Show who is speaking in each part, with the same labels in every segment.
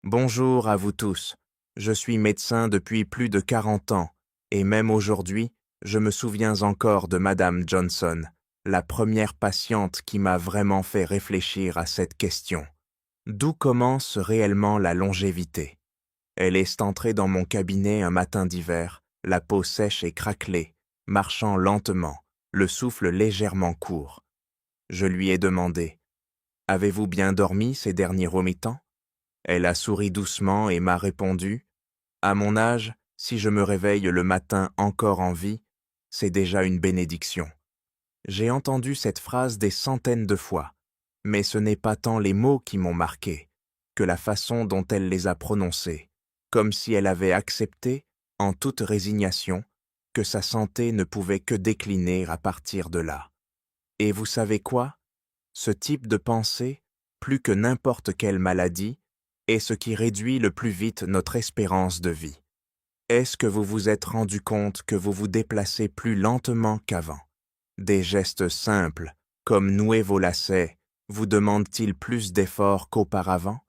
Speaker 1: Bonjour à vous tous. Je suis médecin depuis plus de 40 ans, et même aujourd'hui, je me souviens encore de Madame Johnson, la première patiente qui m'a vraiment fait réfléchir à cette question. D'où commence réellement la longévité? Elle est entrée dans mon cabinet un matin d'hiver, la peau sèche et craquelée, marchant lentement, le souffle légèrement court. Je lui ai demandé: Avez-vous bien dormi ces derniers remitants? Elle a souri doucement et m'a répondu: À mon âge, si je me réveille le matin encore en vie, c'est déjà une bénédiction. J'ai entendu cette phrase des centaines de fois, mais ce n'est pas tant les mots qui m'ont marqué, que la façon dont elle les a prononcés, comme si elle avait accepté, en toute résignation, que sa santé ne pouvait que décliner à partir de là. Et vous savez quoi? Ce type de pensée, plus que n'importe quelle maladie, est ce qui réduit le plus vite notre espérance de vie. Est-ce que vous vous êtes rendu compte que vous vous déplacez plus lentement qu'avant? Des gestes simples, comme nouer vos lacets, vous demandent-ils plus d'efforts qu'auparavant?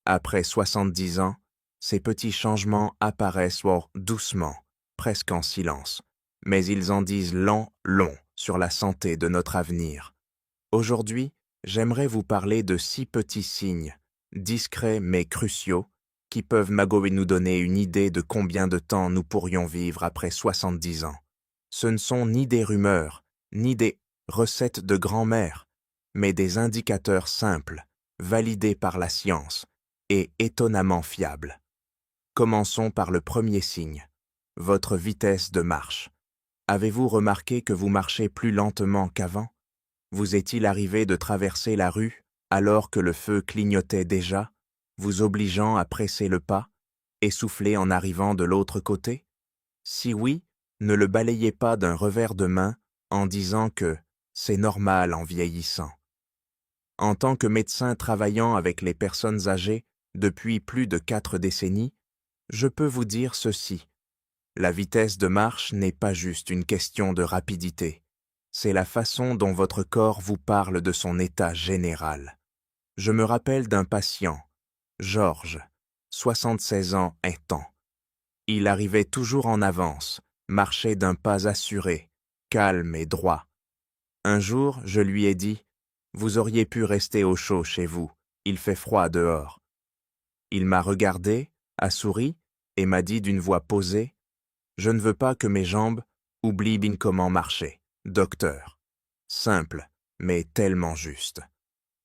Speaker 1: Après 70 ans, ces petits changements apparaissent doucement, presque en silence, mais ils en disent long sur la santé de notre avenir. Aujourd'hui, j'aimerais vous parler de 6 petits signes, discrets mais cruciaux, qui peuvent nous donner une idée de combien de temps nous pourrions vivre après 70 ans. Ce ne sont ni des rumeurs, ni des recettes de grand-mère, mais des indicateurs simples, validés par la science et étonnamment fiables. Commençons par le premier signe, votre vitesse de marche. Avez-vous remarqué que vous marchez plus lentement qu'avant? Vous est-il arrivé de traverser la rue alors que le feu clignotait déjà, vous obligeant à presser le pas, essoufflé en arrivant de l'autre côté? Si oui, ne le balayez pas d'un revers de main en disant que c'est normal en vieillissant. En tant que médecin travaillant avec les personnes âgées depuis plus de 4 décennies, je peux vous dire ceci. La vitesse de marche n'est pas juste une question de rapidité. C'est la façon dont votre corps vous parle de son état général. Je me rappelle d'un patient, Georges, 76 ans et temps. Il arrivait toujours en avance, marchait d'un pas assuré, calme et droit. Un jour, je lui ai dit: Vous auriez pu rester au chaud chez vous, il fait froid dehors. Il m'a regardé, a souri et m'a dit d'une voix posée: Je ne veux pas que mes jambes oublient comment marcher, docteur. Simple, mais tellement juste.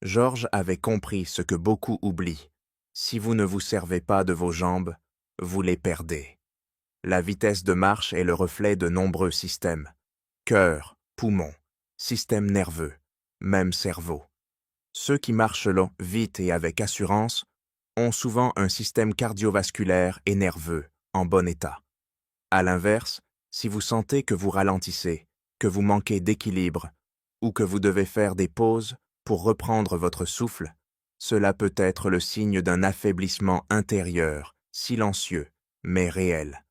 Speaker 1: Georges avait compris ce que beaucoup oublient. Si vous ne vous servez pas de vos jambes, vous les perdez. La vitesse de marche est le reflet de nombreux systèmes. Cœur, poumon, système nerveux, même cerveau. Ceux qui marchent vite et avec assurance ont souvent un système cardiovasculaire et nerveux en bon état. À l'inverse, si vous sentez que vous ralentissez, que vous manquez d'équilibre ou que vous devez faire des pauses pour reprendre votre souffle, cela peut être le signe d'un affaiblissement intérieur, silencieux, mais réel.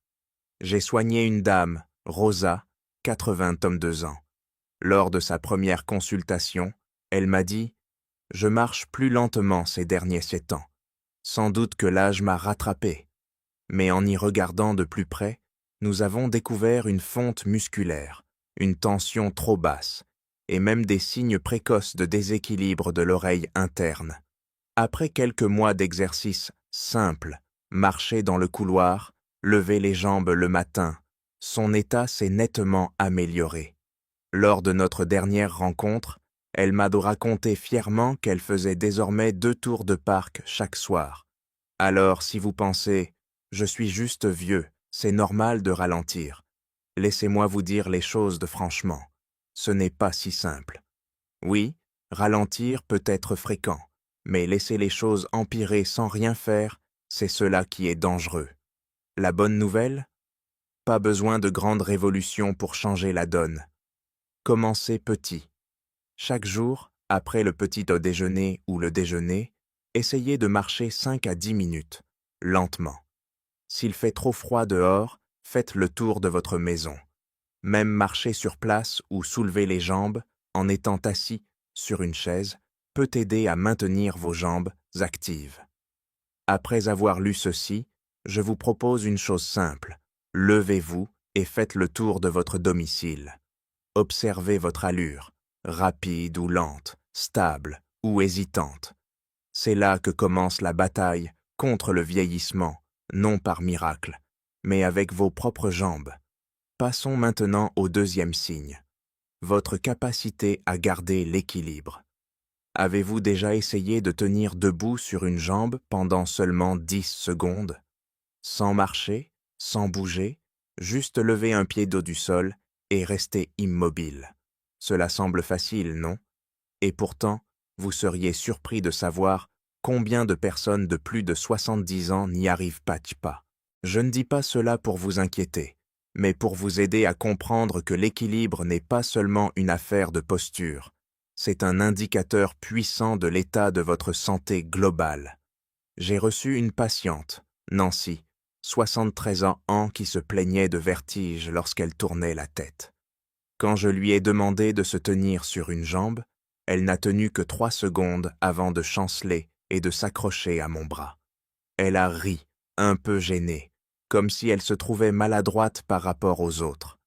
Speaker 1: J'ai soigné une dame, Rosa, 82 ans. Lors de sa première consultation, elle m'a dit: Je marche plus lentement ces derniers 7 ans. Sans doute que l'âge m'a rattrapé. Mais en y regardant de plus près, nous avons découvert une fonte musculaire, une tension trop basse, et même des signes précoces de déséquilibre de l'oreille interne. Après quelques mois d'exercice simple, marcher dans le couloir, lever les jambes le matin, son état s'est nettement amélioré. Lors de notre dernière rencontre, elle m'a raconté fièrement qu'elle faisait désormais 2 tours de parc chaque soir. Alors, si vous pensez: Je suis juste vieux, c'est normal de ralentir, laissez-moi vous dire les choses franchement. Ce n'est pas si simple. Oui, ralentir peut être fréquent, mais laisser les choses empirer sans rien faire, c'est cela qui est dangereux. La bonne nouvelle? Pas besoin de grandes révolutions pour changer la donne. Commencez petit. Chaque jour, après le petit déjeuner ou le déjeuner, essayez de marcher 5 à 10 minutes, lentement. S'il fait trop froid dehors, faites le tour de votre maison. Même marcher sur place ou soulever les jambes en étant assis sur une chaise peut aider à maintenir vos jambes actives. Après avoir lu ceci, je vous propose une chose simple. Levez-vous et faites le tour de votre domicile. Observez votre allure, rapide ou lente, stable ou hésitante. C'est là que commence la bataille contre le vieillissement, non par miracle, mais avec vos propres jambes. Passons maintenant au deuxième signe. Votre capacité à garder l'équilibre. Avez-vous déjà essayé de tenir debout sur une jambe pendant seulement 10 secondes? Sans marcher, sans bouger, juste lever un pied d'eau du sol et rester immobile. Cela semble facile, non? Et pourtant, vous seriez surpris de savoir combien de personnes de plus de 70 ans n'y arrivent pas. Je ne dis pas cela pour vous inquiéter, mais pour vous aider à comprendre que l'équilibre n'est pas seulement une affaire de posture, c'est un indicateur puissant de l'état de votre santé globale. J'ai reçu une patiente, Nancy, 73 ans, qui se plaignait de vertige lorsqu'elle tournait la tête. Quand je lui ai demandé de se tenir sur une jambe, elle n'a tenu que 3 secondes avant de chanceler et de s'accrocher à mon bras. Elle a ri, un peu gênée, comme si elle se trouvait maladroite par rapport aux autres.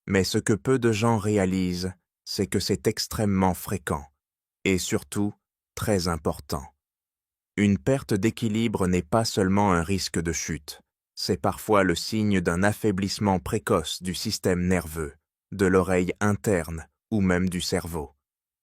Speaker 1: Mais ce que peu de gens réalisent, c'est que c'est extrêmement fréquent, et surtout, très important. Une perte d'équilibre n'est pas seulement un risque de chute, c'est parfois le signe d'un affaiblissement précoce du système nerveux, de l'oreille interne ou même du cerveau.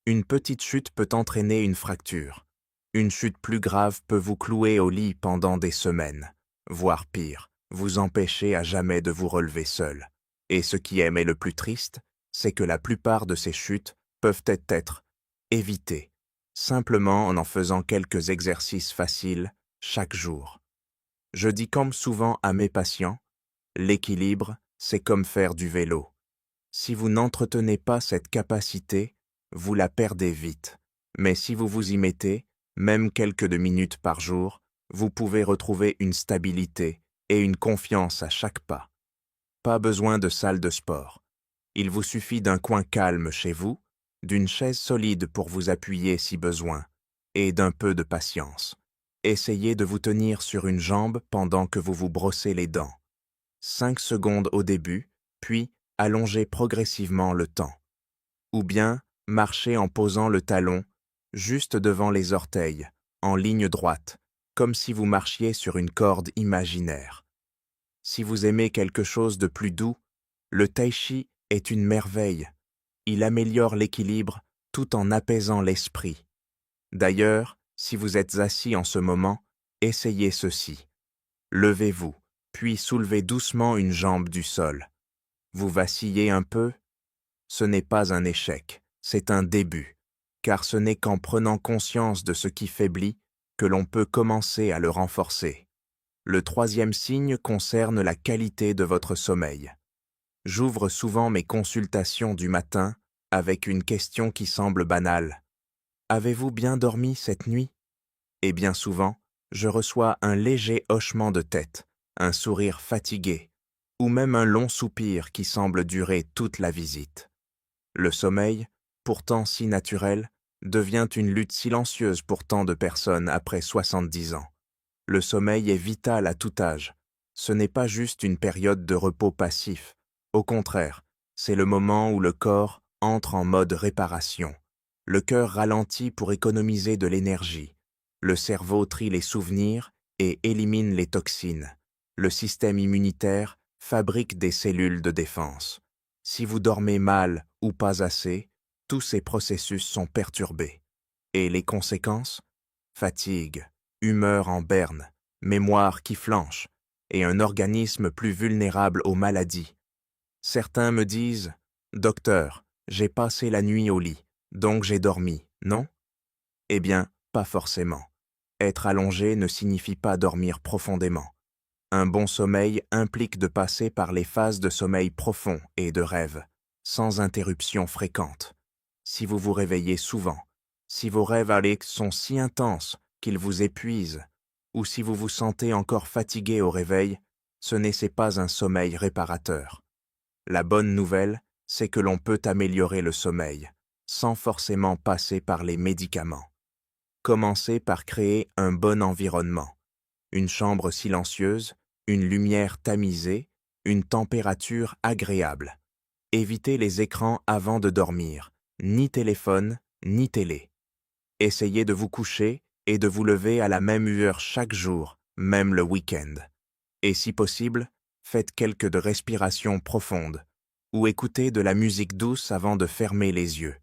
Speaker 1: Une petite chute peut entraîner une fracture. Une chute plus grave peut vous clouer au lit pendant des semaines, voire pire, vous empêcher à jamais de vous relever seul. Et ce qui est le plus triste, c'est que la plupart de ces chutes peuvent être évitées, simplement en faisant quelques exercices faciles chaque jour. Je dis comme souvent à mes patients, l'équilibre, c'est comme faire du vélo. Si vous n'entretenez pas cette capacité, vous la perdez vite. Mais si vous vous y mettez, même quelques minutes par jour, vous pouvez retrouver une stabilité et une confiance à chaque pas. Pas besoin de salle de sport. Il vous suffit d'un coin calme chez vous, d'une chaise solide pour vous appuyer si besoin, et d'un peu de patience. Essayez de vous tenir sur une jambe pendant que vous vous brossez les dents. 5 secondes au début, puis allongez progressivement le temps. Ou bien, marchez en posant le talon juste devant les orteils, en ligne droite, comme si vous marchiez sur une corde imaginaire. Si vous aimez quelque chose de plus doux, le tai chi est une merveille. Il améliore l'équilibre tout en apaisant l'esprit. D'ailleurs, si vous êtes assis en ce moment, essayez ceci. Levez-vous, puis soulevez doucement une jambe du sol. Vous vacillez un peu? Ce n'est pas un échec, c'est un début, car ce n'est qu'en prenant conscience de ce qui faiblit que l'on peut commencer à le renforcer. Le troisième signe concerne la qualité de votre sommeil. J'ouvre souvent mes consultations du matin avec une question qui semble banale. Avez-vous bien dormi cette nuit? Et bien souvent, je reçois un léger hochement de tête, un sourire fatigué, ou même un long soupir qui semble durer toute la visite. Le sommeil, pourtant si naturel, devient une lutte silencieuse pour tant de personnes après 70 ans. Le sommeil est vital à tout âge. Ce n'est pas juste une période de repos passif. Au contraire, c'est le moment où le corps entre en mode réparation. Le cœur ralentit pour économiser de l'énergie. Le cerveau trie les souvenirs et élimine les toxines. Le système immunitaire fabrique des cellules de défense. Si vous dormez mal ou pas assez, tous ces processus sont perturbés. Et les conséquences? Fatigue, humeur en berne, mémoire qui flanche, et un organisme plus vulnérable aux maladies. Certains me disent « Docteur, j'ai passé la nuit au lit, donc j'ai dormi, non ?» Eh bien, pas forcément. Être allongé ne signifie pas dormir profondément. Un bon sommeil implique de passer par les phases de sommeil profond et de rêve, sans interruption fréquente. Si vous vous réveillez souvent, si vos rêves sont si intenses qu'ils vous épuisent, ou si vous vous sentez encore fatigué au réveil, ce n'est pas un sommeil réparateur. La bonne nouvelle, c'est que l'on peut améliorer le sommeil, sans forcément passer par les médicaments. Commencez par créer un bon environnement. une chambre silencieuse, une lumière tamisée, une température agréable. Évitez les écrans avant de dormir, ni téléphone, ni télé. Essayez de vous coucher et de vous lever à la même heure chaque jour, même le week-end. Et si possible, faites quelques de respirations profondes ou écoutez de la musique douce avant de fermer les yeux.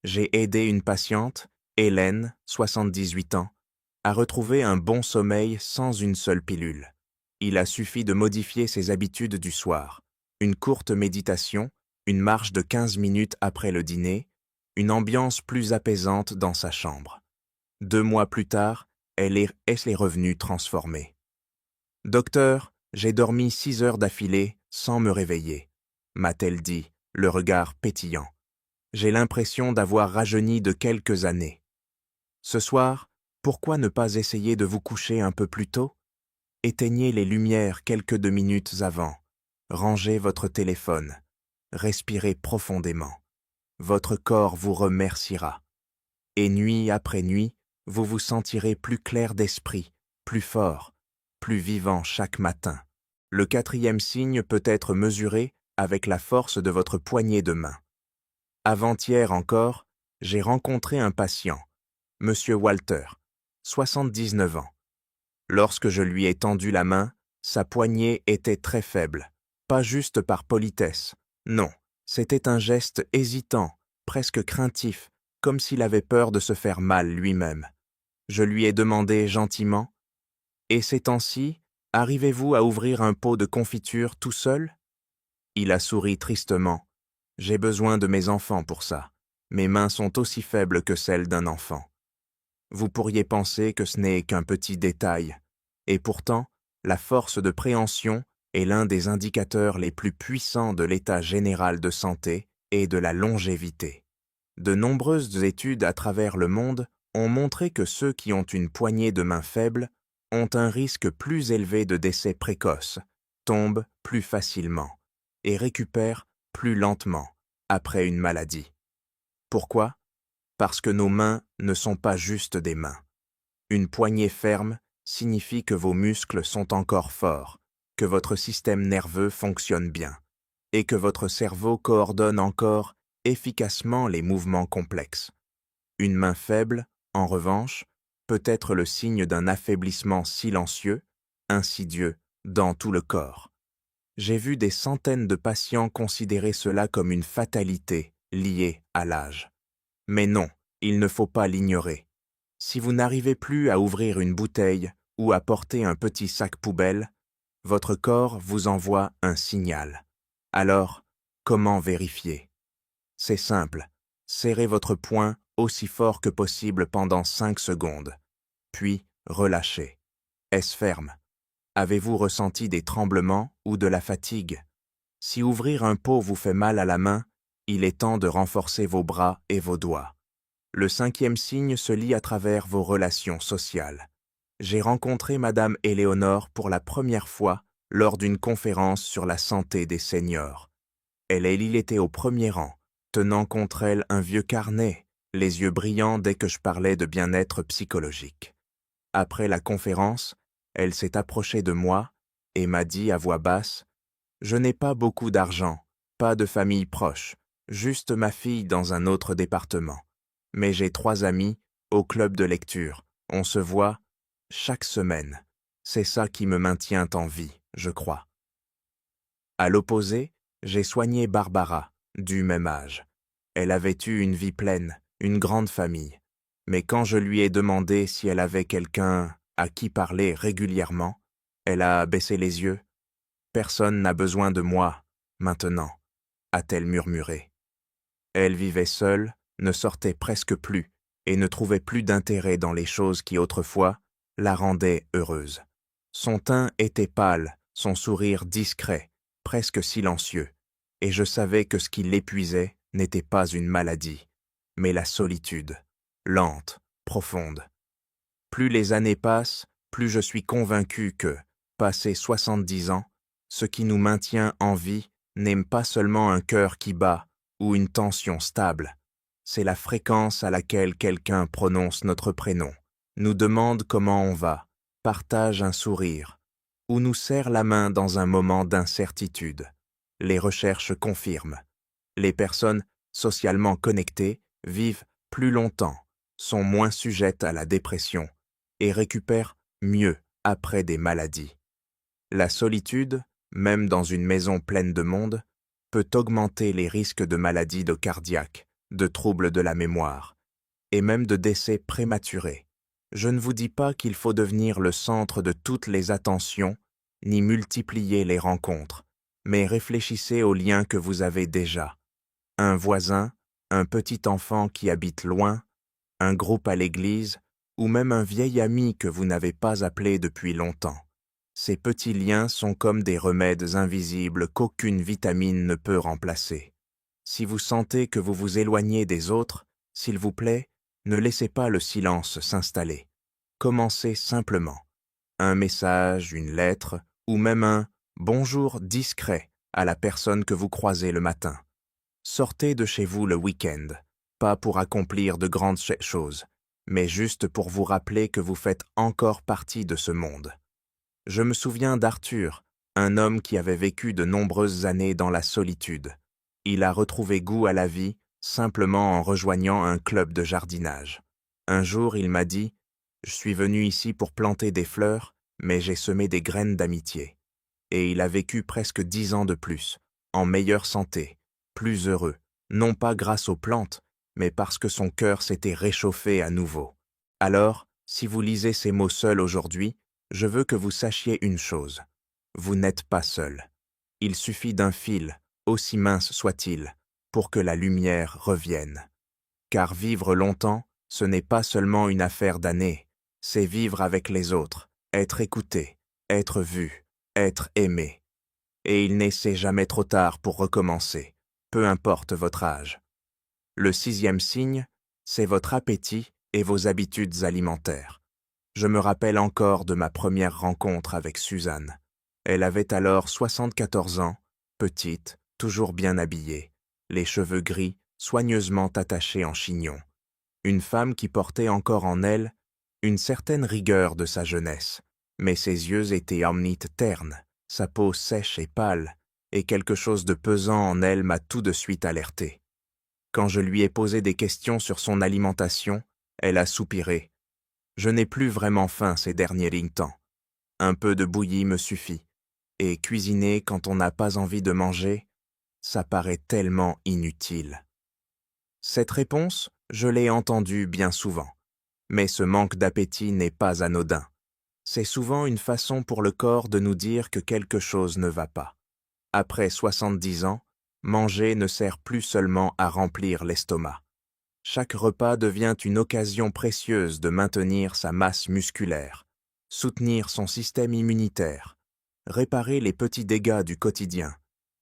Speaker 1: J'ai aidé une patiente, Hélène, 78 ans, à retrouver un bon sommeil sans une seule pilule. Il a suffi de modifier ses habitudes du soir. Une courte méditation, une marche de 15 minutes après le dîner, une ambiance plus apaisante dans sa chambre. 2 mois plus tard, elle est revenue transformée. « Docteur, j'ai dormi 6 heures d'affilée sans me réveiller », m'a-t-elle dit, le regard pétillant. J'ai l'impression d'avoir rajeuni de quelques années. Ce soir, pourquoi ne pas essayer de vous coucher un peu plus tôt? Éteignez les lumières quelques 2 minutes avant. Rangez votre téléphone. Respirez profondément. Votre corps vous remerciera. Et nuit après nuit, vous vous sentirez plus clair d'esprit, plus fort, plus vivant chaque matin. Le 4e signe peut être mesuré avec la force de votre poignée de main. Avant-hier encore, j'ai rencontré un patient, Monsieur Walter, 79 ans. Lorsque je lui ai tendu la main, sa poignée était très faible, pas juste par politesse, non, c'était un geste hésitant, presque craintif, comme s'il avait peur de se faire mal lui-même. Je lui ai demandé gentiment « Et ces temps-ci, arrivez-vous à ouvrir un pot de confiture tout seul ?» Il a souri tristement. « J'ai besoin de mes enfants pour ça. Mes mains sont aussi faibles que celles d'un enfant. » Vous pourriez penser que ce n'est qu'un petit détail. Et pourtant, la force de préhension est l'un des indicateurs les plus puissants de l'état général de santé et de la longévité. De nombreuses études à travers le monde ont montré que ceux qui ont une poignée de main faible ont un risque plus élevé de décès précoce, tombent plus facilement et récupèrent plus lentement après une maladie. Pourquoi? Parce que nos mains ne sont pas juste des mains. Une poignée ferme signifie que vos muscles sont encore forts, que votre système nerveux fonctionne bien et que votre cerveau coordonne encore efficacement les mouvements complexes. Une main faible, en revanche, peut être le signe d'un affaiblissement silencieux, insidieux, dans tout le corps. J'ai vu des centaines de patients considérer cela comme une fatalité liée à l'âge. Mais non, il ne faut pas l'ignorer. Si vous n'arrivez plus à ouvrir une bouteille ou à porter un petit sac poubelle, votre corps vous envoie un signal. Alors, comment vérifier? C'est simple, serrez votre poing aussi fort que possible pendant 5 secondes, puis relâchez. Est-ce ferme? Avez-vous ressenti des tremblements ou de la fatigue? Si ouvrir un pot vous fait mal à la main, il est temps de renforcer vos bras et vos doigts. Le 5e signe se lit à travers vos relations sociales. J'ai rencontré Madame Éléonore pour la première fois lors d'une conférence sur la santé des seniors. Il était au premier rang, tenant contre elle un vieux carnet, les yeux brillants dès que je parlais de bien-être psychologique. Après la conférence, elle s'est approchée de moi et m'a dit à voix basse « Je n'ai pas beaucoup d'argent, pas de famille proche, juste ma fille dans un autre département. Mais j'ai 3 amis au club de lecture. On se voit chaque semaine. C'est ça qui me maintient en vie, je crois. » À l'opposé, j'ai soigné Barbara, du même âge. Elle avait eu une vie pleine, une grande famille. Mais quand je lui ai demandé si elle avait quelqu'un à qui parler régulièrement, elle a baissé les yeux. « Personne n'a besoin de moi, maintenant », a-t-elle murmuré. Elle vivait seule, ne sortait presque plus et ne trouvait plus d'intérêt dans les choses qui autrefois la rendaient heureuse. Son teint était pâle, son sourire discret, presque silencieux, et je savais que ce qui l'épuisait n'était pas une maladie, mais la solitude, lente, profonde. Plus les années passent, plus je suis convaincu que, passé 70 ans, ce qui nous maintient en vie n'est pas seulement un cœur qui bat ou une tension stable. C'est la fréquence à laquelle quelqu'un prononce notre prénom, nous demande comment on va, partage un sourire ou nous serre la main dans un moment d'incertitude. Les recherches confirment. Les personnes socialement connectées vivent plus longtemps, sont moins sujettes à la dépression et récupèrent mieux après des maladies. La solitude, même dans une maison pleine de monde, peut augmenter les risques de maladies cardiaques, de troubles de la mémoire et même de décès prématurés. Je ne vous dis pas qu'il faut devenir le centre de toutes les attentions, ni multiplier les rencontres, mais réfléchissez aux liens que vous avez déjà. Un voisin, un petit enfant qui habite loin, un groupe à l'église, ou même un vieil ami que vous n'avez pas appelé depuis longtemps. Ces petits liens sont comme des remèdes invisibles qu'aucune vitamine ne peut remplacer. Si vous sentez que vous vous éloignez des autres, s'il vous plaît, ne laissez pas le silence s'installer. Commencez simplement. Un message, une lettre, ou même un « bonjour » discret à la personne que vous croisez le matin. Sortez de chez vous le week-end, pas pour accomplir de grandes choses, mais juste pour vous rappeler que vous faites encore partie de ce monde. Je me souviens d'Arthur, un homme qui avait vécu de nombreuses années dans la solitude. Il a retrouvé goût à la vie simplement en rejoignant un club de jardinage. Un jour, il m'a dit « Je suis venu ici pour planter des fleurs, mais j'ai semé des graines d'amitié. » Et il a vécu presque 10 ans de plus, en meilleure santé, plus heureux, non pas grâce aux plantes, mais parce que son cœur s'était réchauffé à nouveau. Alors, si vous lisez ces mots seuls aujourd'hui, je veux que vous sachiez une chose. Vous n'êtes pas seul. Il suffit d'un fil, aussi mince soit-il, pour que la lumière revienne. Car vivre longtemps, ce n'est pas seulement une affaire d'années, c'est vivre avec les autres, être écouté, être vu, être aimé. Et il n'est jamais trop tard pour recommencer, peu importe votre âge. Le 6e signe, c'est votre appétit et vos habitudes alimentaires. Je me rappelle encore de ma première rencontre avec Suzanne. Elle avait alors 74 ans, petite, toujours bien habillée, les cheveux gris, soigneusement attachés en chignon. Une femme qui portait encore en elle une certaine rigueur de sa jeunesse, mais ses yeux étaient omnites ternes, sa peau sèche et pâle, et quelque chose de pesant en elle m'a tout de suite alerté. Quand je lui ai posé des questions sur son alimentation, elle a soupiré. Je n'ai plus vraiment faim ces derniers temps. Un peu de bouillie me suffit. Et cuisiner quand on n'a pas envie de manger, ça paraît tellement inutile. Cette réponse, je l'ai entendue bien souvent. Mais ce manque d'appétit n'est pas anodin. C'est souvent une façon pour le corps de nous dire que quelque chose ne va pas. Après 70 ans, manger ne sert plus seulement à remplir l'estomac. Chaque repas devient une occasion précieuse de maintenir sa masse musculaire, soutenir son système immunitaire, réparer les petits dégâts du quotidien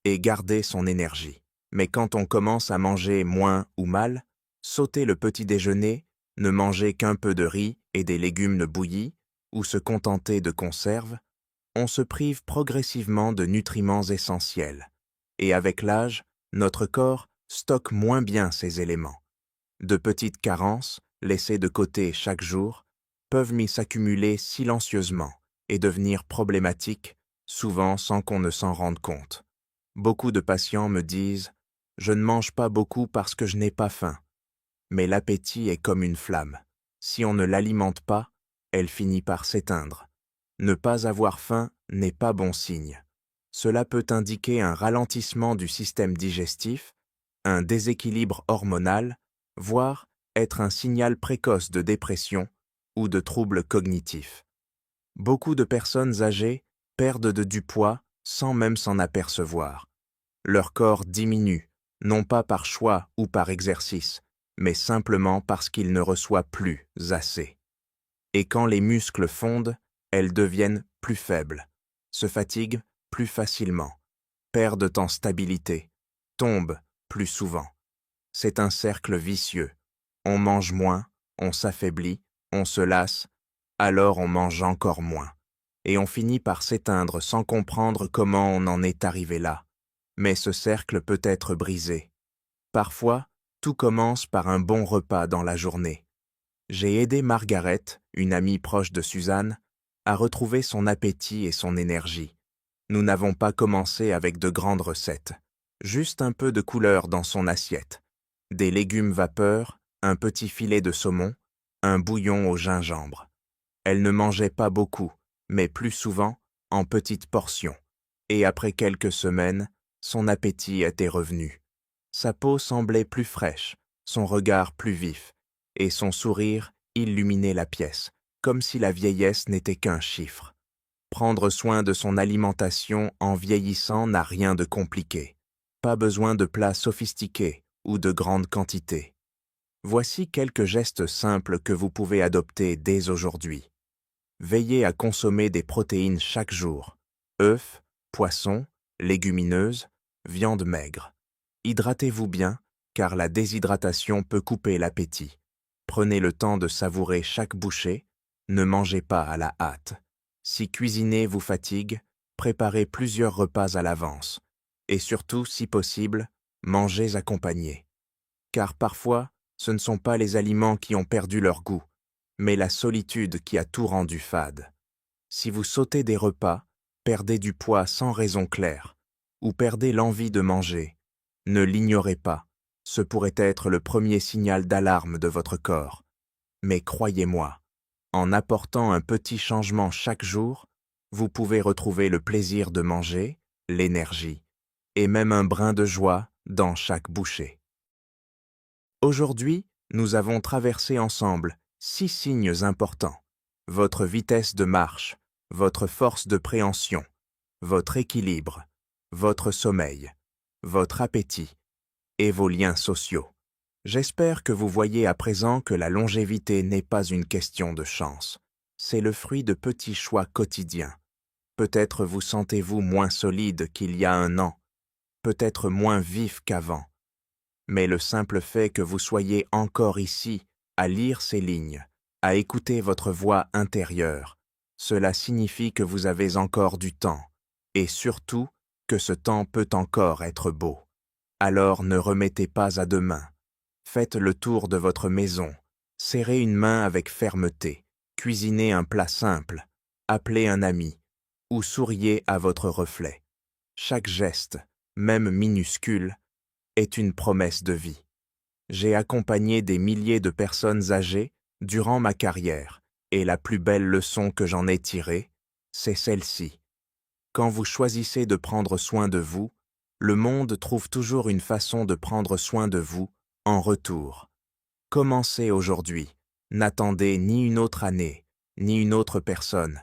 Speaker 1: et garder son énergie. Mais quand on commence à manger moins ou mal, sauter le petit déjeuner, ne manger qu'un peu de riz et des légumes bouillis ou se contenter de conserves, on se prive progressivement de nutriments essentiels. Et avec l'âge, notre corps stocke moins bien ces éléments. De petites carences, laissées de côté chaque jour, peuvent s'accumuler silencieusement et devenir problématiques, souvent sans qu'on ne s'en rende compte. Beaucoup de patients me disent « Je ne mange pas beaucoup parce que je n'ai pas faim ». Mais l'appétit est comme une flamme. Si on ne l'alimente pas, elle finit par s'éteindre. Ne pas avoir faim n'est pas bon signe. Cela peut indiquer un ralentissement du système digestif, un déséquilibre hormonal, voire être un signal précoce de dépression ou de troubles cognitifs. Beaucoup de personnes âgées perdent du poids sans même s'en apercevoir. Leur corps diminue, non pas par choix ou par exercice, mais simplement parce qu'il ne reçoit plus assez. Et quand les muscles fondent, elles deviennent plus faibles, se fatiguent plus facilement, perdent en stabilité, tombent plus souvent. C'est un cercle vicieux. On mange moins, on s'affaiblit, on se lasse, alors on mange encore moins. Et on finit par s'éteindre sans comprendre comment on en est arrivé là. Mais ce cercle peut être brisé. Parfois, tout commence par un bon repas dans la journée. J'ai aidé Margaret, une amie proche de Suzanne, à retrouver son appétit et son énergie. Nous n'avons pas commencé avec de grandes recettes, juste un peu de couleur dans son assiette, des légumes vapeur, un petit filet de saumon, un bouillon au gingembre. Elle ne mangeait pas beaucoup, mais plus souvent, en petites portions. Et après quelques semaines, son appétit était revenu. Sa peau semblait plus fraîche, son regard plus vif, et son sourire illuminait la pièce, comme si la vieillesse n'était qu'un chiffre. Prendre soin de son alimentation en vieillissant n'a rien de compliqué. Pas besoin de plats sophistiqués ou de grandes quantités. Voici quelques gestes simples que vous pouvez adopter dès aujourd'hui. Veillez à consommer des protéines chaque jour. Œufs, poissons, légumineuses, viande maigre. Hydratez-vous bien, car la déshydratation peut couper l'appétit. Prenez le temps de savourer chaque bouchée, ne mangez pas à la hâte. Si cuisiner vous fatigue, préparez plusieurs repas à l'avance. Et surtout, si possible, mangez accompagnés. Car parfois, ce ne sont pas les aliments qui ont perdu leur goût, mais la solitude qui a tout rendu fade. Si vous sautez des repas, perdez du poids sans raison claire, ou perdez l'envie de manger, ne l'ignorez pas, ce pourrait être le premier signal d'alarme de votre corps. Mais croyez-moi, en apportant un petit changement chaque jour, vous pouvez retrouver le plaisir de manger, l'énergie, et même un brin de joie dans chaque bouchée. Aujourd'hui, nous avons traversé ensemble 6 signes importants. Votre vitesse de marche, votre force de préhension, votre équilibre, votre sommeil, votre appétit et vos liens sociaux. J'espère que vous voyez à présent que la longévité n'est pas une question de chance. C'est le fruit de petits choix quotidiens. Peut-être vous sentez-vous moins solide qu'il y a un an, peut-être moins vif qu'avant. Mais le simple fait que vous soyez encore ici, à lire ces lignes, à écouter votre voix intérieure, cela signifie que vous avez encore du temps, et surtout que ce temps peut encore être beau. Alors ne remettez pas à demain. Faites le tour de votre maison, serrez une main avec fermeté, cuisinez un plat simple, appelez un ami, ou souriez à votre reflet. Chaque geste, même minuscule, est une promesse de vie. J'ai accompagné des milliers de personnes âgées durant ma carrière, et la plus belle leçon que j'en ai tirée, c'est celle-ci. Quand vous choisissez de prendre soin de vous, le monde trouve toujours une façon de prendre soin de vous en retour. Commencez aujourd'hui. N'attendez ni une autre année, ni une autre personne.